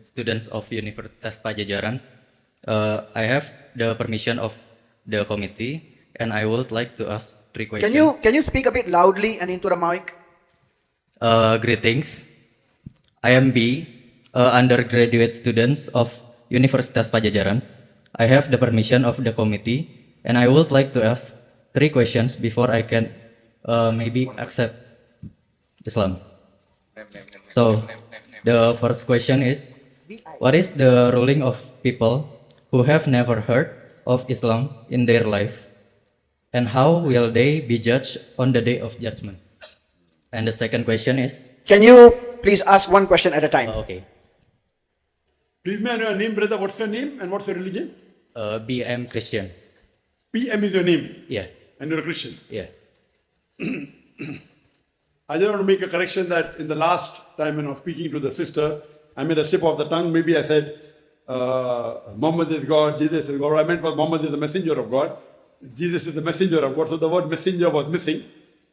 students of Universitas Pajajaran. I have the permission of the committee, and I would like to ask three questions. Can you speak a bit loudly and into the mic? Greetings. I am B, undergraduate students of Universitas Pajajaran. I have the permission of the committee, and I would like to ask three questions before I can maybe accept Islam. So, the first question is, what is the ruling of people who have never heard of Islam in their life, and how will they be judged on the day of judgment? And the second question is, Can you please ask one question at a time? okay, Please may I know your name, brother? What's your name and what's your religion? BM Christian. PM is your name Yeah, and you're a Christian. yeah. I just want to make a correction that in the last time when I was speaking to the sister, I made a slip of the tongue. Maybe I said Muhammad is God, Jesus is God. What I meant was Muhammad is the messenger of God. Jesus is the messenger of God. So the word messenger was missing.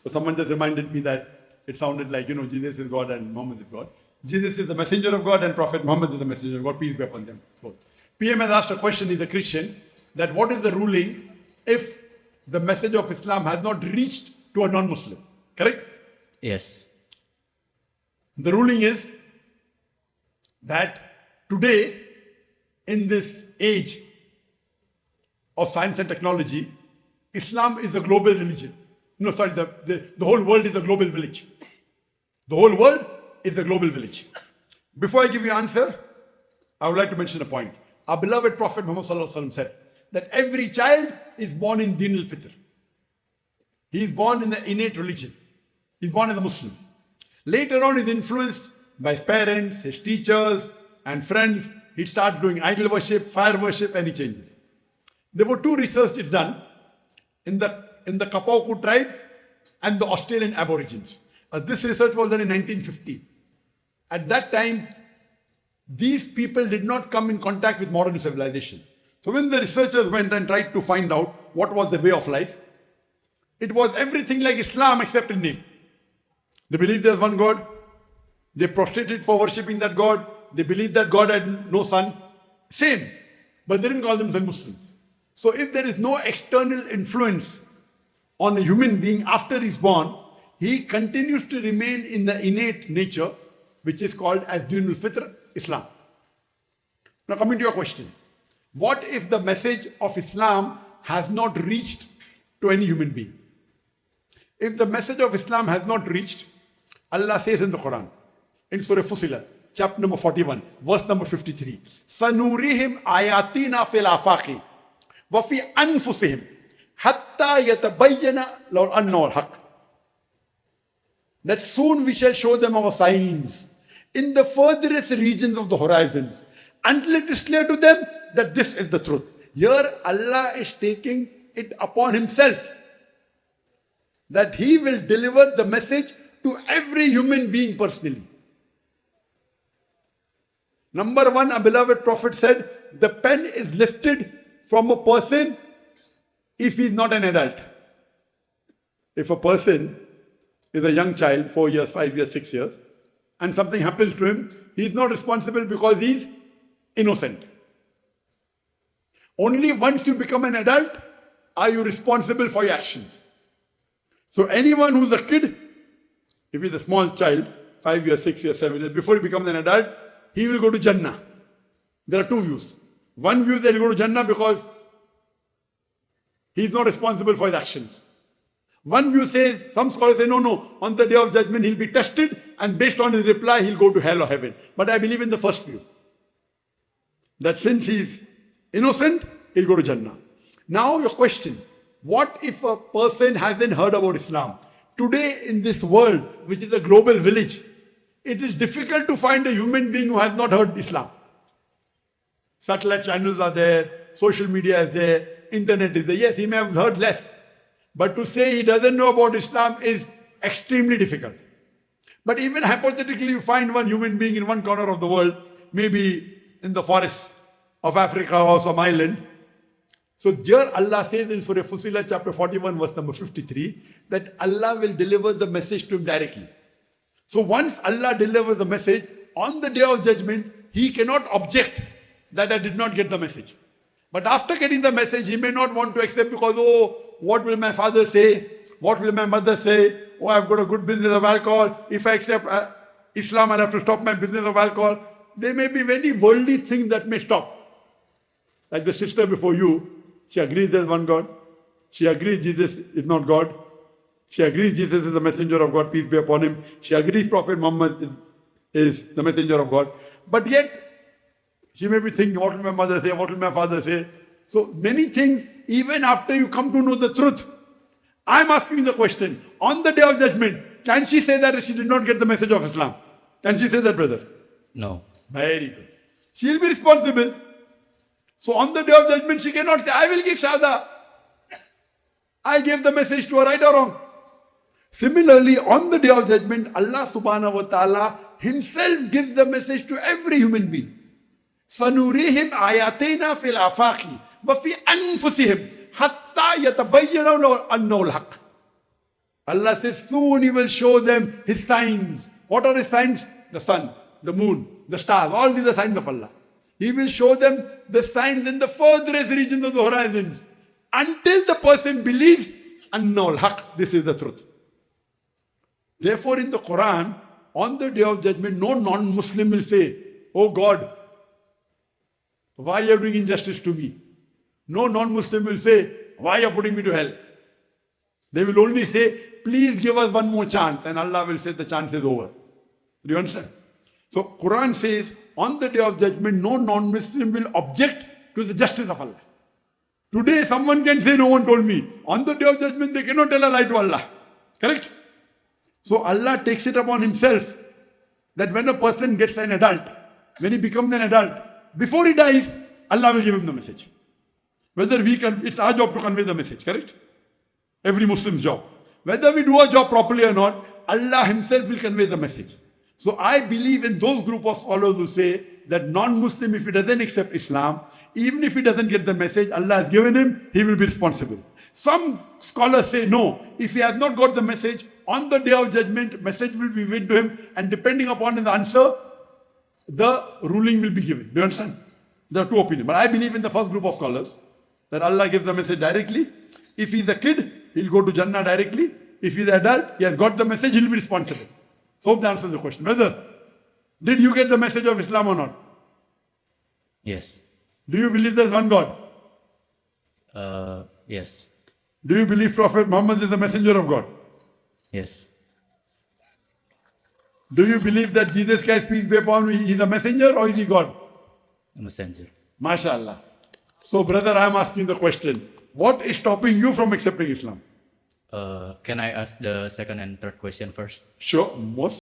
So someone just reminded me that it sounded like, Jesus is God and Muhammad is God. Jesus is the messenger of God and Prophet Muhammad is the messenger of God. Peace be upon them. Both. PM has asked a question, he's a Christian, that what is the ruling if the message of Islam has not reached to a non-Muslim? Correct? Yes. The ruling is that today, in this age of science and technology, Islam is a global religion. No, sorry, the whole world is a global village. The whole world is a global village. Before I give you an answer, I would like to mention a point. Our beloved Prophet Muhammad said that every child is born in Din al-Fitr. He is born in the innate religion. He is born as a Muslim. Later on, he is influenced by his parents, his teachers, and friends. He starts doing idol worship, fire worship, and he changes. There were two researches done in the Kapauku tribe and the Australian Aborigines. This research was done in 1950. At that time, these people did not come in contact with modern civilization. So when the researchers went and tried to find out what was the way of life, it was everything like Islam except in name. They believed there's one God. They prostrated for worshipping that God. They believed that God had no son. Same. But they didn't call themselves Muslims. So if there is no external influence on a human being after he's born, he continues to remain in the innate nature, which is called as Din al-Fitr, Islam. Now coming to your question. What if the message of Islam has not reached to any human being? If the message of Islam has not reached, Allah says in the Quran, in Surah Fussilat, chapter number 41, verse number 53, Sanurihim ayatina fil afaqi wa fi anfusihim hatta yatabayyana law annahu al-haq. That soon we shall show them our signs in the furthest regions of the horizons until it is clear to them that this is the truth. Here Allah is taking it upon himself that he will deliver the message to every human being personally. Number one, our beloved Prophet said, the pen is lifted from a person if he is not an adult. If a person is a young child, 4 years, 5 years, 6 years, and something happens to him, he is not responsible because he is innocent. Only once you become an adult are you responsible for your actions. So anyone who's a kid, if he's a small child, 5 years, 6 years, 7 years, before he becomes an adult, he will go to Jannah. There are two views. One view is that he'll go to Jannah because he's not responsible for his actions. One view says, some scholars say, no, on the day of judgment he'll be tested and based on his reply he'll go to hell or heaven. But I believe in the first view. That since he's innocent, he'll go to Jannah. Now your question, what if a person hasn't heard about Islam? Today in this world, which is a global village, it is difficult to find a human being who has not heard Islam. Satellite channels are there, social media is there, internet is there. Yes, he may have heard less. But to say he doesn't know about Islam is extremely difficult. But even hypothetically, you find one human being in one corner of the world, maybe in the forest of Africa or some island. So here Allah says in Surah Fussilat chapter 41 verse number 53 that Allah will deliver the message to him directly. So once Allah delivers the message, on the day of judgment, he cannot object that I did not get the message. But after getting the message, he may not want to accept because, oh, what will my father say? What will my mother say? Oh, I've got a good business of alcohol. If I accept Islam, I'll have to stop my business of alcohol. There may be many worldly things that may stop. Like the sister before you, she agrees there's one God. She agrees Jesus is not God. She agrees Jesus is the messenger of God, peace be upon him. She agrees Prophet Muhammad is the messenger of God. But yet, she may be thinking, what will my mother say? What will my father say? So many things, even after you come to know the truth, I'm asking the question, on the day of judgment, can she say that she did not get the message of Islam? Can she say that, brother? No. Very good. She will be responsible. So on the day of judgment, she cannot say, I will give shahada. I gave the message to her, right or wrong. Similarly, on the day of judgment, Allah subhanahu wa ta'ala himself gives the message to every human being. سَنُرِيهِمْ آيَاتِنَا فِي الْآفَاقِ وَفِي أَنفُسِهِمْ حَتَّى يَتَبَيَّنَ أَنَّهُ الْحَقِّ. Allah says, soon He will show them His signs. What are His signs? The sun, the moon, the stars, all these are signs of Allah. He will show them the signs in the furthest regions of the horizons. Until the person believes, أَنَّهُ الْحَقِّ, this is the truth. Therefore, in the Quran, on the day of judgment, no non-Muslim will say, oh God, why are you doing injustice to me? No non-Muslim will say, why are you putting me to hell? They will only say, please give us one more chance. And Allah will say the chance is over. Do you understand? So Quran says, on the day of judgment, no non-Muslim will object to the justice of Allah. Today, someone can say, no one told me. On the day of judgment, they cannot tell a lie to Allah. Correct? So Allah takes it upon Himself that when a person gets an adult, when he becomes an adult, before he dies, Allah will give him the message. Whether we can, it's our job to convey the message, correct? Every Muslim's job. Whether we do our job properly or not, Allah Himself will convey the message. So I believe in those group of scholars who say that non-Muslim, if he doesn't accept Islam, even if he doesn't get the message Allah has given him, he will be responsible. Some scholars say no, if he has not got the message, on the day of judgment, message will be given to him, and depending upon his answer, the ruling will be given. Do you understand? There are two opinions. But I believe in the first group of scholars, that Allah gives the message directly. If he's a kid, he'll go to Jannah directly. If he's an adult, he has got the message, he'll be responsible. So hope that answers the question. Brother, did you get the message of Islam or not? Yes. Do you believe there's one God? Yes. Do you believe Prophet Muhammad is the messenger of God? Yes. Do you believe that Jesus Christ, peace be upon him, is a messenger or is he God? A messenger. MashaAllah. So brother, I am asking the question. What is stopping you from accepting Islam? Can I ask the second and third question first? Sure, most